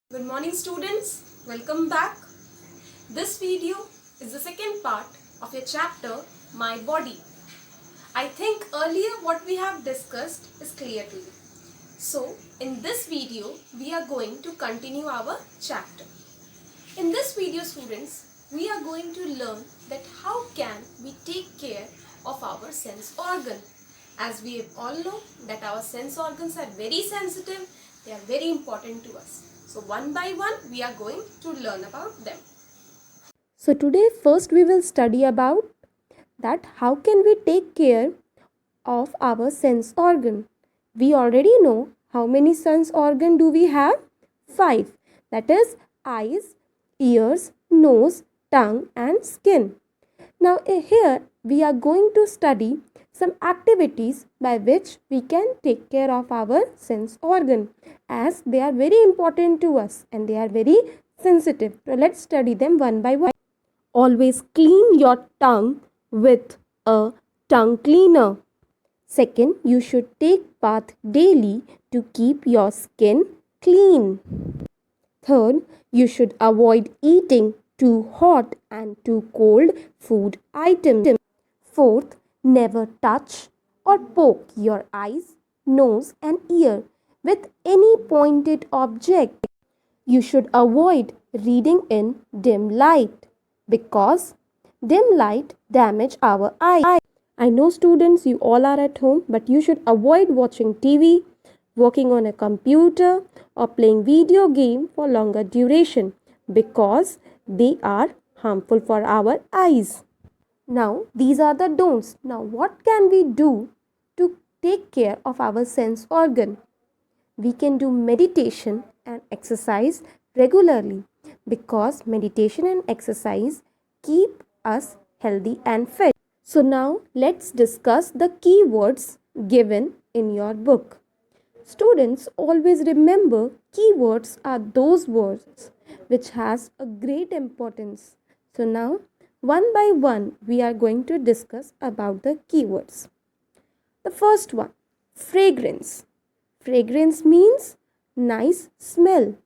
Good morning students, welcome back. This video is the second part of your chapter My Body. I think earlier what we have discussed is clear to you. So in this video we are going to continue our chapter. In this video students, we are going to learn that how can we take care of our sense organ. As we all know that our sense organs are very sensitive, they are very important to us. So one by one we are going to learn about them. So today first we will study about that how can we take care of our sense organ. We already know how many sense organ do we have? 5. That is eyes, ears, nose, tongue and skin. Now here we are going to study some activities by which we can take care of our sense organ, as they are very important to us and they are very sensitive. So let's study them one by one. Always clean your tongue with a tongue cleaner. Second, you should take bath daily to keep your skin clean. Third, you should avoid eating too hot and too cold food items. Fourth, never touch or poke your eyes, nose and ear with any pointed object. You should avoid reading in dim light because dim light damage our eyes. I know students, you all are at home, but you should avoid watching TV, working on a computer or playing video game for longer duration because they are harmful for our eyes. Now these are the don'ts. Now what can we do to take care of our sense organ? We can do meditation and exercise regularly because meditation and exercise keep us healthy and fit. So now let's discuss the keywords given in your book. Students, always remember keywords are those words which has a great importance. So now one by one we are going to discuss about the keywords. The first one, fragrance. Fragrance means nice smell.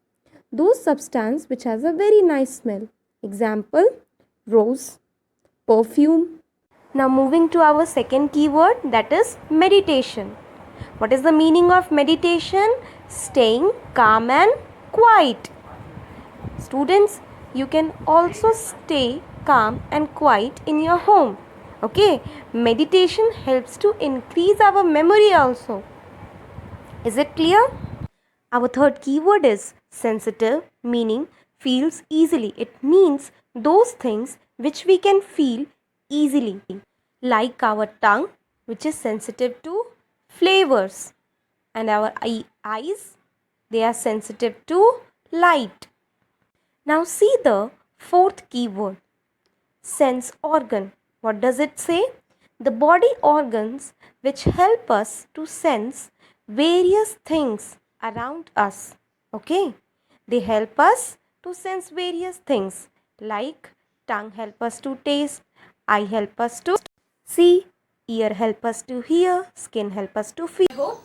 Those substance which has a very nice smell. Example, rose, perfume. Now moving to our second keyword, that is meditation. What is the meaning of meditation? Staying calm and quiet. Students, you can also stay calm and quiet in your home. Okay, meditation helps to increase our memory also. Is it clear? Our third keyword is sensitive, meaning feels easily. It means those things which we can feel easily, like our tongue, which is sensitive to flavors, and our eyes, they are sensitive to light. Now see the fourth keyword, sense organ. What does it say? The body organs which help us to sense various things around us. Okay, they help us to sense various things, like tongue help us to taste, eye help us to see, ear help us to hear, skin help us to feel. I hope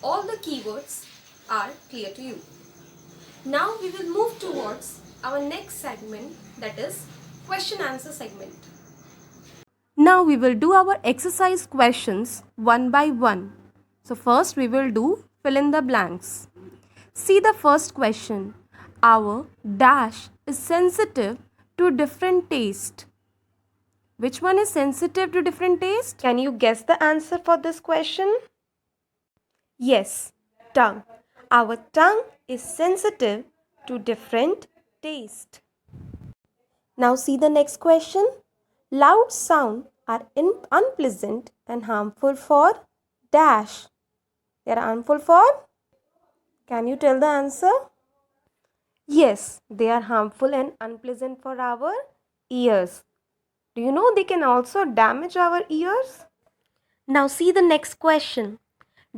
all the keywords are clear to you. Now we will move towards our next segment, that is question answer segment. Now we will do our exercise questions one by one. So first we will do fill in the blanks. See the first question. Our dash is sensitive to different taste. Which one is sensitive to different taste? Can you guess the answer for this question? Yes, tongue. Our tongue is sensitive to different taste. Now see the next question. Loud sound are unpleasant and harmful for dash. They are harmful for? Can you tell the answer? Yes, they are harmful and unpleasant for our ears. Do you know they can also damage our ears? Now see the next question.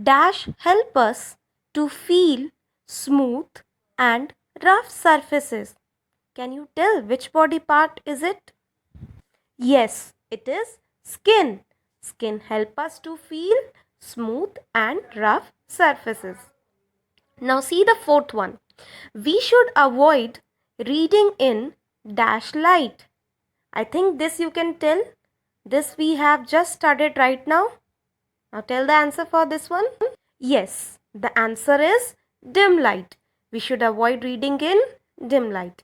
Dash help us to feel smooth and rough surfaces. Can you tell which body part is it? Yes, it is skin. Skin help us to feel smooth and rough surfaces. Now see the fourth one. We should avoid reading in dash light. I think this you can tell. This we have just studied right now. Now tell the answer for this one. Yes, the answer is dim light. We should avoid reading in dim light.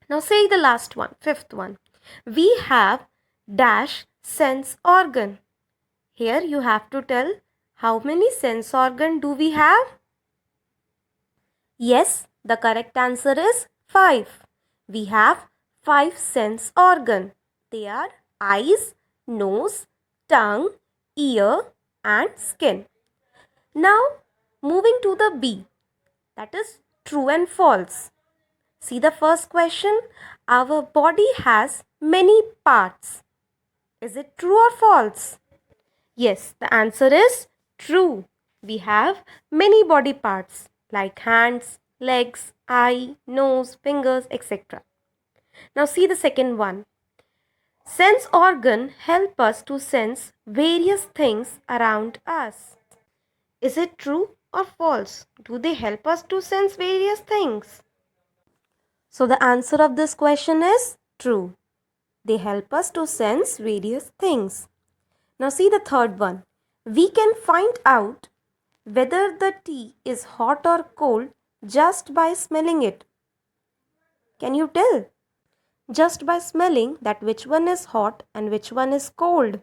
Now say the last one, fifth one. We have dash sense organ. Here you have to tell how many sense organ do we have? Yes, the correct answer is 5. We have 5 sense organ. They are eyes, nose, tongue, ear and skin. Now moving to the B, that is true and false. See the first question. Our body has many parts. Is it true or false? Yes, the answer is true. We have many body parts like hands, legs, eye, nose, fingers, etc. Now see the second one. Sense organ help us to sense various things around us. Is it true or false? Do they help us to sense various things? So the answer of this question is true. They help us to sense various things. Now see the third one. We can find out whether the tea is hot or cold just by smelling it. Can you tell? Just by smelling that which one is hot and which one is cold.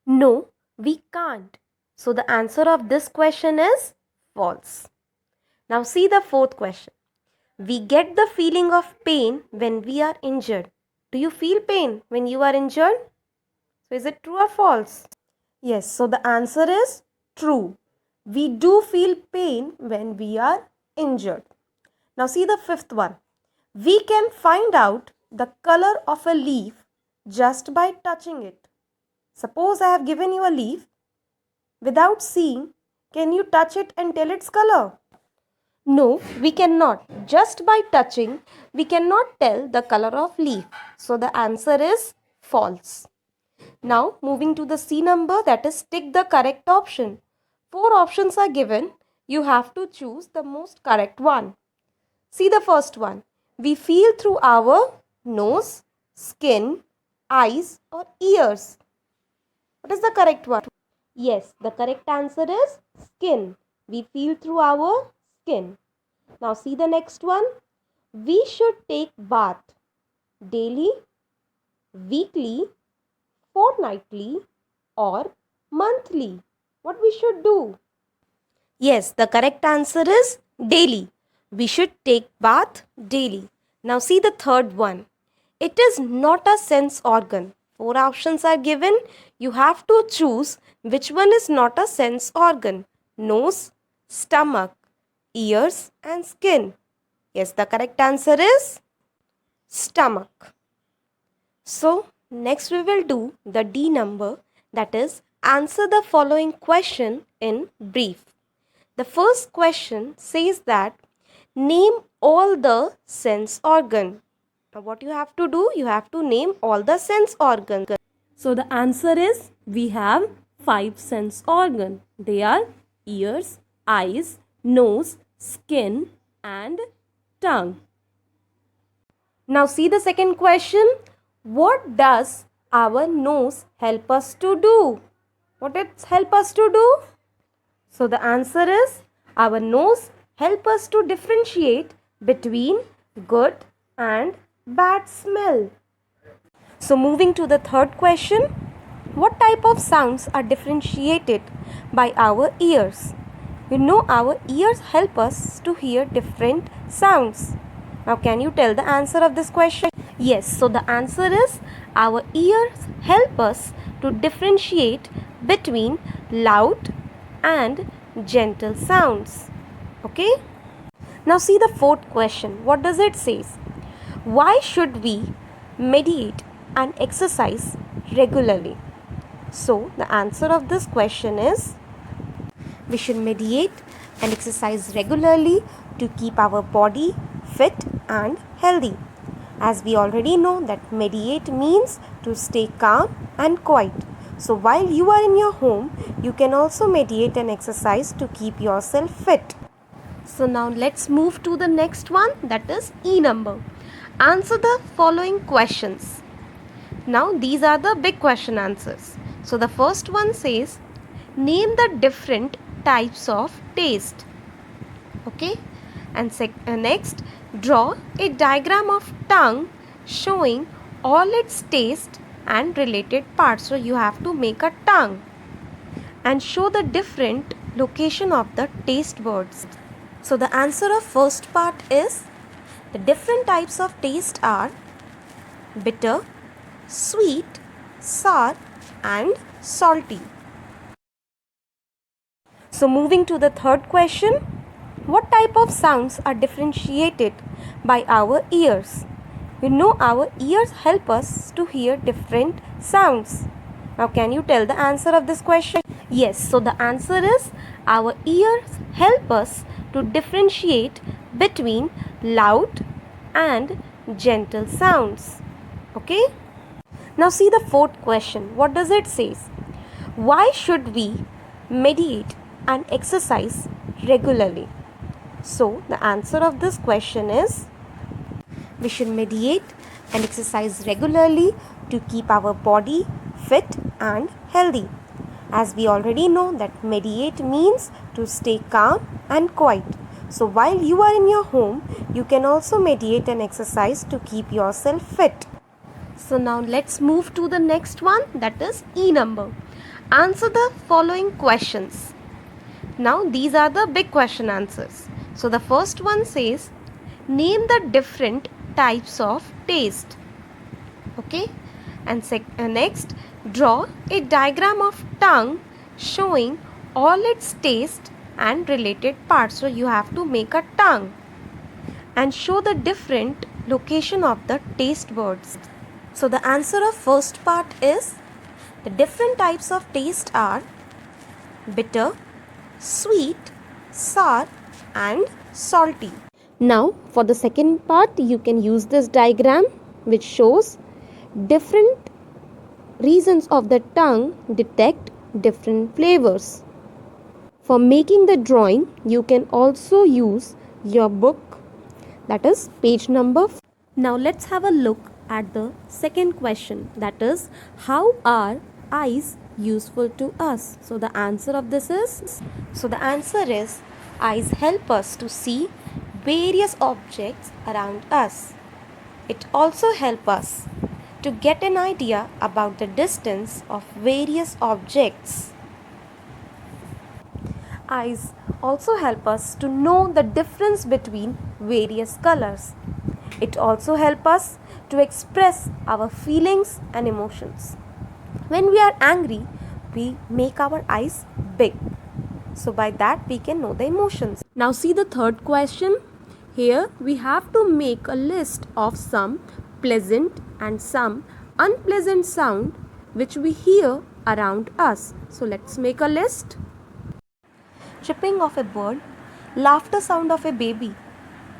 No, we can't. So the answer of this question is false. Now see the fourth question. We get the feeling of pain when we are injured. Do you feel pain when you are injured? So is it true or false? Yes, so the answer is true. We do feel pain when we are injured. Now see the fifth one. We can find out the color of a leaf just by touching it. Suppose I have given you a leaf. Without seeing, can you touch it and tell its color? No, we cannot. Just by touching, we cannot tell the color of leaf. So the answer is false. Now moving to the C number, that is tick the correct option. 4 options are given. You have to choose the most correct one. See the first one. We feel through our nose, skin, eyes or ears. What is the correct one? Yes, the correct answer is skin. We feel through our skin. Now see the next one. We should take bath daily, weekly, fortnightly or monthly. What we should do? Yes, the correct answer is daily. We should take bath daily. Now see the third one. It is not a sense organ. 4 options are given. You have to choose which one is not a sense organ. Nose, stomach, ears and skin. Yes, the correct answer is stomach. So next we will do the D number, that is answer the following question in brief. The first question says that name all the sense organ. Now what you have to do? You have to name all the sense organs. So the answer is we have 5 sense organ. They are ears, eyes, nose, skin and tongue. Now see the second question. What does our nose help us to do? What it help us to do? So the answer is our nose help us to differentiate between good and bad smell. So moving to the third question. What type of sounds are differentiated by our ears? You know our ears help us to hear different sounds. Now can you tell the answer of this question? Yes, so the answer is our ears help us to differentiate between loud and gentle sounds. Okay? Now see the fourth question. What does it say? Why should we meditate and exercise regularly? So the answer of this question is we should meditate and exercise regularly to keep our body fit and healthy. As we already know that meditate means to stay calm and quiet. So while you are in your home, you can also meditate and exercise to keep yourself fit. So now let's move to the next one, that is E number. Answer the following questions. Now these are the big question answers. So the first one says, name the different types of taste. Okay, and next, draw a diagram of tongue showing all its taste and related parts. So you have to make a tongue and show the different location of the taste buds. So the answer of first part is, the different types of taste are bitter, sweet, sour and salty. So moving to the third question, what type of sounds are differentiated by our ears? You know, our ears help us to hear different sounds. Now can you tell the answer of this question? Yes, so the answer is, our ears help us to differentiate between loud and gentle sounds. Okay? Now see the fourth question. What does it say? Why should we meditate and exercise regularly? So the answer of this question is, we should meditate and exercise regularly to keep our body fit and healthy. As we already know that meditate means to stay calm and quiet. So while you are in your home, you can also meditate and exercise to keep yourself fit. So now let's move to the next one, that is E number. Answer the following questions. Now these are the big question answers. So the first one says, name the different types of taste. Okay, and next, draw a diagram of tongue showing all its taste and related parts. So you have to make a tongue and show the different location of the taste buds. So the answer of first part is, the different types of taste are bitter, sweet, sour and salty. Now for the second part, you can use this diagram which shows different regions of the tongue detect different flavors. For making the drawing, you can also use your book, that is page number. Now let's have a look at the second question, that is, how are eyes useful to us? So the answer of this is, eyes help us to see various objects around us. It also helps us to get an idea about the distance of various objects. Eyes also help us to know the difference between various colors. It also helps us to express our feelings and emotions. When we are angry, we make our eyes big. So by that we can know the emotions. Now see the third question. Here we have to make a list of some pleasant and some unpleasant sound which we hear around us. So let's make a list. Chirping of a bird, laughter sound of a baby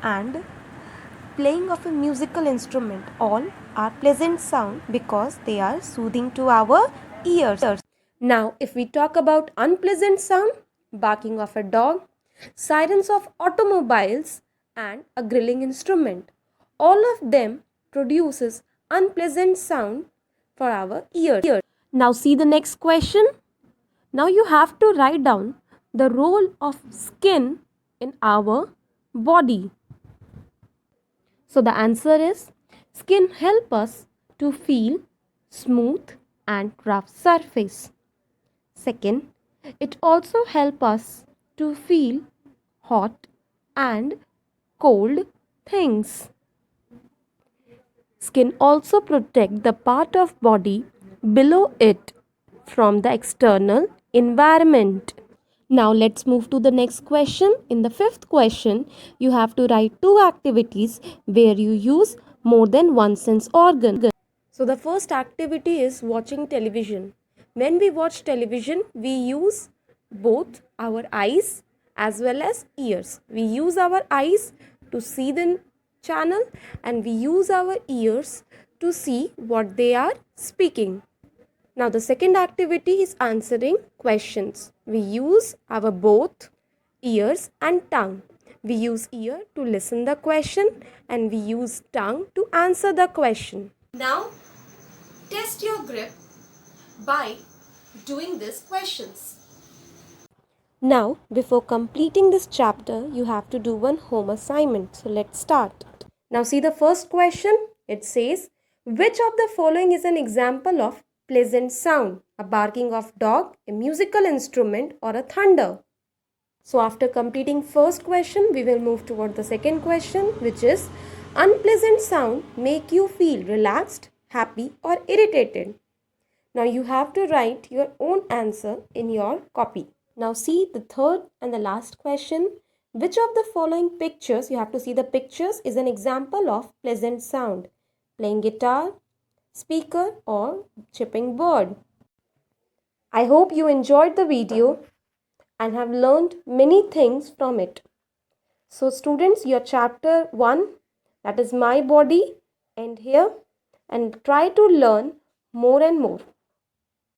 and playing of a musical instrument, all are pleasant sound because they are soothing to our ears. Now if we talk about unpleasant sound, barking of a dog, sirens of automobiles and a grilling instrument, all of them produces unpleasant sound for our ears. Now see the next question. Now you have to write down the role of skin in our body. So the answer is, skin help us to feel smooth and rough surface. Second, it also help us to feel hot and cold things. Skin also protect the part of body below it from the external environment. Now let's move to the next question. In the fifth question, you have to write two activities where you use more than one sense organ. So the first activity is watching television. When we watch television, we use both our eyes as well as ears. We use our eyes to see the channel and we use our ears to see what they are speaking. Now the second activity is answering questions. We use our both ears and tongue. We use ear to listen the question and we use tongue to answer the question. Now, test your grip by doing these questions. Now, before completing this chapter, you have to do one home assignment. So let's start. Now see the first question. It says, which of the following is an example of pleasant sound? A barking of dog, a musical instrument, or a thunder? So after completing first question, we will move toward the second question, which is, unpleasant sound make you feel relaxed, happy, or irritated? Now you have to write your own answer in your copy. Now see the third and the last question. Which of the following pictures, you have to see the pictures, is an example of pleasant sound? Playing guitar, speaker, or chirping bird? I hope you enjoyed the video and have learned many things from it. So students, your chapter 1, that is my body, end here, and try to learn more and more.